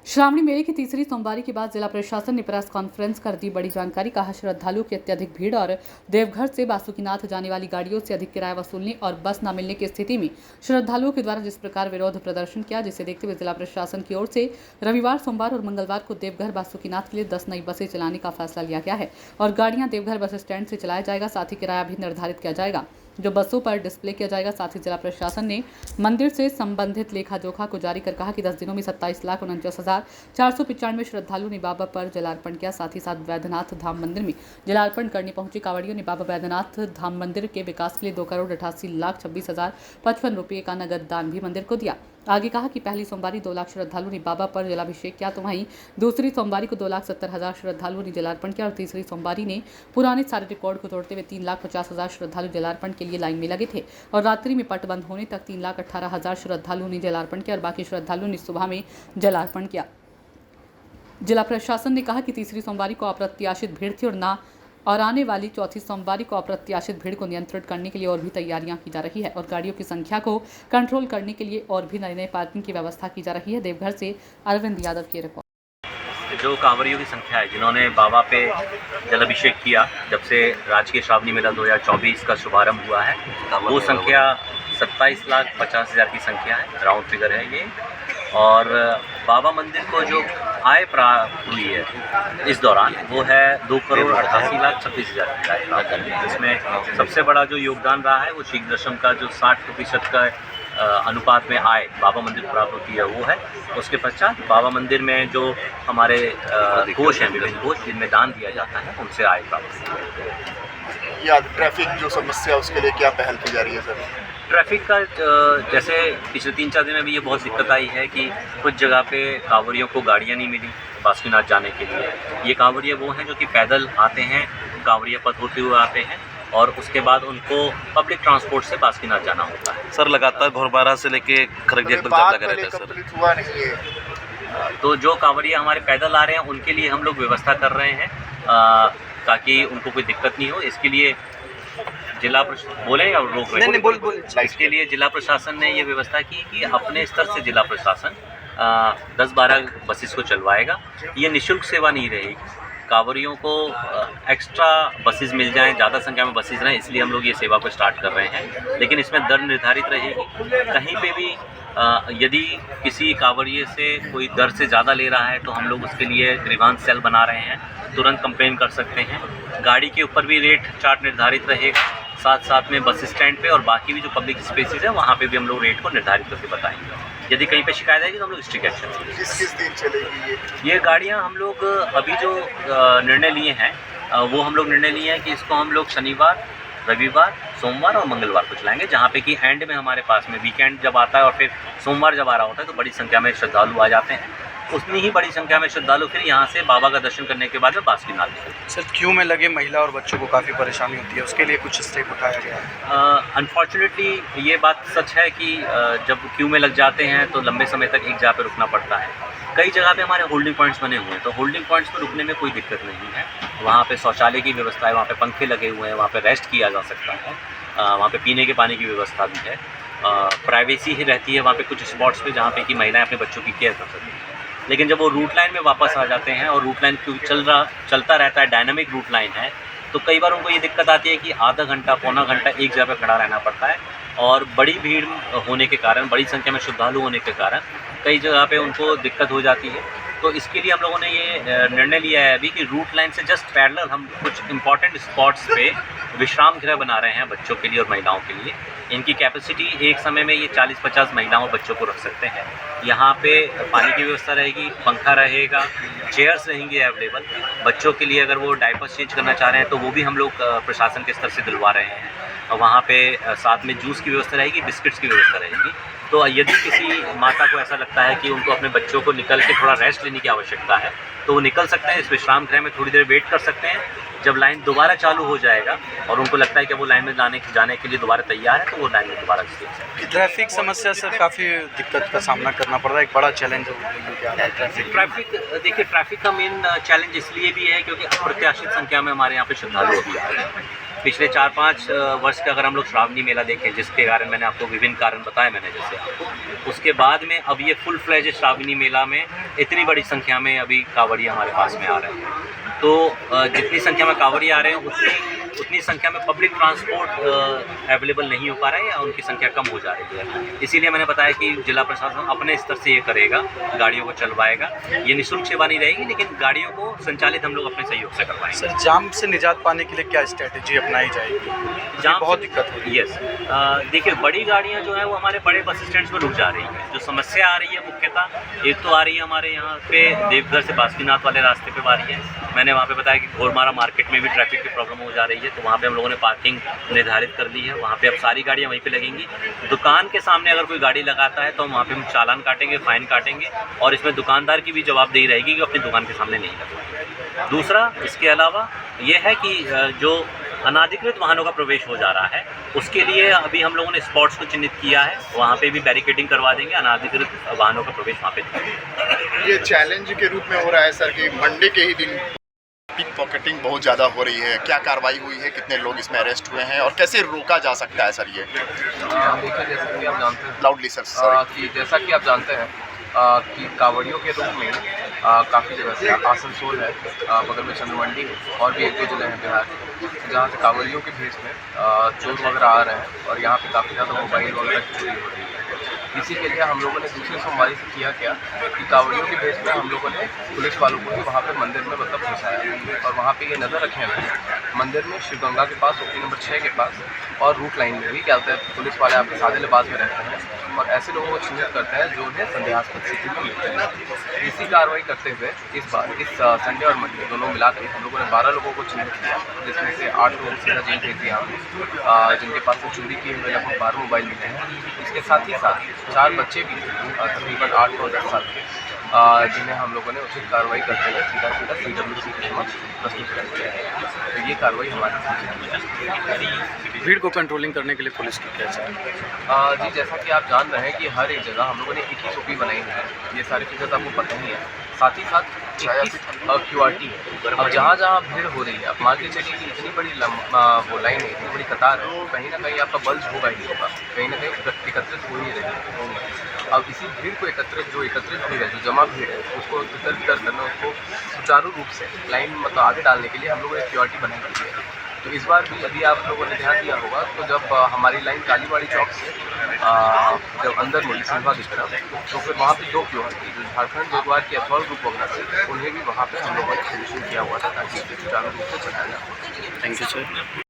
श्रावणी मेले की तीसरी सोमवारी के बाद जिला प्रशासन ने प्रेस कॉन्फ्रेंस कर दी बड़ी जानकारी। कहा, श्रद्धालुओं की अत्यधिक भीड़ और देवघर से बासुकीनाथ जाने वाली गाड़ियों से अधिक किराया वसूलने और बस न मिलने की स्थिति में श्रद्धालुओं के द्वारा जिस प्रकार विरोध प्रदर्शन किया, जिसे देखते हुए जिला प्रशासन की ओर से रविवार, सोमवार और मंगलवार को देवघर बासुकीनाथ के लिए 10 नई बसें चलाने का फैसला लिया गया है और गाड़ियां देवघर बस स्टैंड से चलाया जाएगा। साथ ही किराया भी निर्धारित किया जाएगा जो बसों पर डिस्प्ले किया जाएगा। साथ ही जिला प्रशासन ने मंदिर से संबंधित लेखा जोखा को जारी कर कहा कि 10 दिनों में 27,49,495 श्रद्धालुओं ने बाबा पर जलार्पण किया। साथ ही साथ वैद्यनाथ धाम मंदिर में जलार्पण करने पहुंचे कांवड़ियों ने बाबा वैद्यनाथ धाम मंदिर के विकास के लिए 2,88,26,055 रुपये का नगद दान भी मंदिर को दिया। आगे कहा कि पहली सोमवारी 2 लाख श्रद्धालुओं ने बाबा पर जलाभिषेक किया, तो वहीं दूसरी सोमवारी को 2,70,000 श्रद्धालुओं ने जलार्पण किया और तीसरी सोमवारी ने पुराने सारे रिकॉर्ड को तोड़ते हुए 3,50,000 श्रद्धालु जलार्पण के लिए लाइन में लगे थे और रात्रि में पट बंद होने तक 3,18,000 श्रद्धालुओं ने जलार्पण किया और बाकी श्रद्धालुओं ने सुबह में जलार्पण किया। जिला प्रशासन ने कहा कि तीसरी सोमवारी को अप्रत्याशित भीड़ थी और आने वाली चौथी सोमवारी को अप्रत्याशित भीड़ को नियंत्रित करने के लिए और भी तैयारियां की जा रही है और गाड़ियों की संख्या को कंट्रोल करने के लिए और भी नए पार्किंग की व्यवस्था की जा रही है। देवघर से अरविंद यादव की रिपोर्ट। जो कांवरियों की संख्या है जिन्होंने बाबा पे जलाभिषेक किया जब से राजकीय श्रावणी मेला 2024 का शुभारंभ हुआ है, वो संख्या 27,50,000 की संख्या है, राउंड फिगर है ये। और बाबा मंदिर को जो आय प्राप्त हुई है इस दौरान वो है 2,88,26,000। इसमें सबसे बड़ा जो योगदान रहा है वो शीघ्र दर्शन का जो 60% का अनुपात में आय बाबा मंदिर को प्राप्त होती है वो है। उसके पश्चात बाबा मंदिर में जो हमारे कोष हैं, विभिन्न कोष जिनमें दान दिया जाता है, उनसे आय प्राप्त होती है। या ट्रैफिक जो समस्या है उसके लिए क्या पहल की जा रही है सर? ट्रैफिक का जैसे पिछले 3-4 दिन में भी ये बहुत दिक्कत आई है कि कुछ जगह पे कांवरियों को गाड़ियाँ नहीं मिली बासुकीनाथ जाने के लिए। ये कांवरिया वो हैं जो कि पैदल आते हैं, कांवरिया पथ होते हुए आते हैं और उसके बाद उनको पब्लिक ट्रांसपोर्ट से बासुकीनाथ जाना होता है। सर लगातार घोरबारा से लेके खरगजर तक जाम लगा रहता है सर। हुआ नहीं है तो जो कांवरिया हमारे पैदल आ रहे हैं उनके लिए हम लोग व्यवस्था कर रहे हैं ताकि उनको कोई दिक्कत नहीं हो। इसके लिए जिला बोले या रोक रहे? नहीं, बोल। इसके लिए जिला प्रशासन ने ये व्यवस्था की कि अपने स्तर से जिला प्रशासन 10-12 बसेस को चलवाएगा। ये निःशुल्क सेवा नहीं रहेगी, कांवरियों को एक्स्ट्रा बसेस मिल जाएं, ज़्यादा संख्या में बसेस रहें, इसलिए हम लोग ये सेवा को स्टार्ट कर रहे हैं। लेकिन इसमें दर निर्धारित रहेगी। कहीं पे भी यदि किसी कांवरिये से कोई दर से ज़्यादा ले रहा है तो हम लोग उसके लिए ग्रीवांस सेल बना रहे हैं, तुरंत कंप्लेन कर सकते हैं। गाड़ी के ऊपर भी रेट चार्ट निर्धारित रहेगा, साथ में बस स्टैंड पे और बाकी भी जो पब्लिक स्पेसेस है वहाँ पे भी हम लोग रेट को निर्धारित करके बताएंगे। यदि कहीं पे शिकायत आएगी तो हम लोग स्ट्रिक्ट एक्शन लेंगे। किस दिन चलेगी ये गाड़ियाँ? हम लोग अभी जो निर्णय लिए हैं वो हम लोग निर्णय लिए हैं कि इसको हम लोग शनिवार, रविवार, सोमवार और मंगलवार को चलाएंगे, जहाँ पे कि एंड में हमारे पास में वीकेंड जब आता है और फिर सोमवार जब आ रहा होता है तो बड़ी संख्या में श्रद्धालु आ जाते हैं। उतनी ही बड़ी संख्या में श्रद्धालु फिर यहाँ से बाबा का दर्शन करने के बाद में बासुकीनाथ निकलते हैं। सर क्यू में लगे महिला और बच्चों को काफ़ी परेशानी होती है, उसके लिए कुछ स्टेप उठाया गया है? अनफॉर्चुनेटली ये बात सच है कि जब क्यू में लग जाते हैं तो लंबे समय तक एक जगह पे रुकना पड़ता है। कई जगह पे हमारे होल्डिंग पॉइंट्स बने हुए हैं, तो होल्डिंग पॉइंट्स पर रुकने में कोई दिक्कत नहीं है। वहाँ पे शौचालय की व्यवस्था है, वहाँ पे पंखे लगे हुए हैं, वहाँ पे रेस्ट किया जा सकता है, वहाँ पे पीने के पानी की व्यवस्था भी है। प्राइवेसी ही रहती है वहाँ पे कुछ स्पॉट्स पे जहाँ पे कि महिलाएं अपने बच्चों की केयर कर सकती हैं। लेकिन जब वो रूट लाइन में वापस आ जाते हैं और रूट लाइन क्योंकि चलता रहता है, डायनामिक रूट लाइन है, तो कई बार उनको ये दिक्कत आती है कि आधा घंटा, पौना घंटा एक जगह पर खड़ा रहना पड़ता है और बड़ी भीड़ होने के कारण, बड़ी संख्या में श्रद्धालु होने के कारण कई जगह पे उनको दिक्कत हो जाती है। तो इसके लिए हम लोगों ने ये निर्णय लिया है अभी कि रूट लाइन से जस्ट पैरेलल हम कुछ इंपॉर्टेंट स्पॉट्स पे विश्राम गृह बना रहे हैं बच्चों के लिए और महिलाओं के लिए। इनकी कैपेसिटी एक समय में ये 40-50 महिलाओं और बच्चों को रख सकते हैं। यहाँ पे पानी की व्यवस्था रहेगी, पंखा रहेगा, चेयर्स रहेंगी अवेलेबल। बच्चों के लिए अगर वो डायपर्स चेंज करना चाह रहे हैं तो वो भी हम लोग प्रशासन के स्तर से दिलवा रहे हैं। वहाँ पे साथ में जूस की व्यवस्था रहेगी, बिस्किट्स की व्यवस्था रहेगी। तो यदि किसी माता को ऐसा लगता है कि उनको अपने बच्चों को निकल के थोड़ा रेस्ट लेने की आवश्यकता है तो वो निकल सकते हैं, इस विश्राम गृह में थोड़ी देर वेट कर सकते हैं। जब लाइन दोबारा चालू हो जाएगा और उनको लगता है कि वो लाइन में जाने के लिए दोबारा तैयार है तो वो लाइन में दोबारा चल सकते हैं। ट्रैफिक समस्या से काफ़ी दिक्कत का सामना करना पड़ रहा है, एक बड़ा चैलेंज है ट्रैफिक। देखिए, ट्रैफिक का मेन चैलेंज इसलिए भी है क्योंकि अप्रत्याशित संख्या में हमारे यहाँ पे श्रद्धालु अभी आ रहे हैं पिछले 4-5 वर्ष का अगर हम लोग श्रावणी मेला देखें, जिसके कारण मैंने आपको विभिन्न कारण बताए मैंने जैसे आपको, उसके बाद में अब ये फुल फ्लेज श्रावणी मेला में इतनी बड़ी संख्या में अभी कांवड़िया हमारे पास में आ रहे हैं। तो जितनी संख्या में कांवड़िया आ रहे हैं उतनी संख्या में पब्लिक ट्रांसपोर्ट अवेलेबल नहीं हो पा रहा है या उनकी संख्या कम हो जा रही है। इसीलिए मैंने बताया कि जिला प्रशासन अपने स्तर से ये करेगा, गाड़ियों को चलवाएगा। ये निःशुल्क सेवा नहीं रहेगी, लेकिन गाड़ियों को संचालित हम लोग अपने सहयोग से करवाएंगे। सर, जाम से निजात पाने के लिए क्या स्ट्रेटेजी अपनाई जाएगी? जाम बहुत दिक्कत हो रही है। यस, देखिए बड़ी गाड़ियाँ जो है वो हमारे बड़े बस स्टैंड पर रुक जा रही हैं। जो समस्या आ रही है मुख्यतः एक तो आ रही है हमारे यहाँ पे देवघर से बासुकीनाथ वाले रास्ते पे आ रही है। मैंने वहाँ पे बताया कि घोरमारा मार्केट में भी ट्रैफिक की प्रॉब्लम हो जा रही है, तो वहाँ पे हम लोगों ने पार्किंग निर्धारित कर दी है। वहाँ पे अब सारी गाड़ियाँ वहीं पे लगेंगी। दुकान के सामने अगर कोई गाड़ी लगाता है तो वहाँ पे हम चालान काटेंगे, फाइन काटेंगे, और इसमें दुकानदार की भी जवाबदेही रहेगी कि अपनी दुकान के सामने नहीं लगवाएंगे। दूसरा, इसके अलावा ये है कि जो अनाधिकृत वाहनों का प्रवेश हो जा रहा है, उसके लिए अभी हम लोगों ने स्पॉट्स को चिन्हित किया है, वहाँ पे भी बैरिकेडिंग करवा देंगे, अनाधिकृत वाहनों का प्रवेश वहाँ पे। ये चैलेंज के रूप में हो रहा है सर कि मंडे के ही दिन पिक पॉकेटिंग बहुत ज़्यादा हो रही है। क्या कार्रवाई हुई है, कितने लोग इसमें अरेस्ट हुए हैं और कैसे रोका जा सकता है सर ये? देखिए, जैसा कि आप जानते हैं लाउडली सर, सॉरी। कि जैसा कि आप जानते हैं कि कांवड़ियों के रूप में काफ़ी जगह से आसनसोल है, बगल में चंद्रमंडी है, और भी 1-2 जिले हैं बिहार के, जहाँ से कांवड़ियों के भेष में चोर वगैरह आ रहे हैं और यहाँ पे काफ़ी ज़्यादा मोबाइल वगैरह की चोरी हो रही है। इसी के लिए हम लोगों ने दूसरी सोमवारी से किया क्या कि कांवड़ियों के भेष में हम लोगों ने पुलिस वालों को भी वहाँ पे मंदिर में मतलब घुसाया और वहाँ पे ये नज़र रखे हैं मंदिर में शिव गंगा के पास, ओपी नंबर 6 के पास, और रूट लाइन में भी क्या होता है, पुलिस वाले आपके सादे लिबास में रहते हैं और ऐसे लोगों को चिन्हित करते हैं जो उन्हें संदेहास्पद स्थिति में मिलते हैं। इसी कार्रवाई करते हुए इस बार इस संडे और मंडे दोनों मिलाकर हम लोगों ने 12 लोगों को चिन्हित किया, जिसमें से 8 लोग सीधा जेल भेज दिया हमने, जिनके पास से चोरी किए हुए लगभग 12 मोबाइल मिले हैं। इसके साथ ही साथ 4 बच्चे भी तकरीबन 8 और 10 साल के, जिन्हें हम लोगों ने उचित कार्रवाई करते हुए सीधा CWC के समक्ष प्रस्तुत कर दिया है। तो ये कार्रवाई हमारी है। भीड़ को कंट्रोलिंग करने के लिए पुलिस की क्या चाहिए? जी, जैसा कि आप जान रहे हैं कि हर एक जगह हम लोगों ने एक ही चौकी बनाई है, ये सारी चीज़ें तो आपको पता ही है। साथ ही साथ QRT है। अब जहाँ जहाँ भीड़ हो रही है, अब मान के चलिए कि इतनी बड़ी वो लाइन है, इतनी बड़ी कतार है, तो कहीं ना कहीं आपका बल्ज होगा ही होगा, कहीं ना कहीं एकत्रित हो ही रही। अब इसी भीड़ को एकत्रित भीड़ है, जो जमा भीड़ है, उसको एकत्रित करना, उसको सुचारू रूप से लाइन मतलब आगे डालने के लिए हम लोगों ने QRT बनाई हुई है। तो इस बार भी यदि आप लोगों ने ध्यान दिया होगा तो जब हमारी लाइन कालीबाड़ी चौक से जब अंदर मुड़ी सिंधवा की तरफ, तो फिर वहाँ पे 2 QRT जो झारखंड जोगवार की अथवाल ग्रुप वगैरह से, उन्हें भी वहाँ पे हम लोगों ने फिनिशिंग किया हुआ था ताकि सुचारू रूप से चलाया जाए। Thank you sir.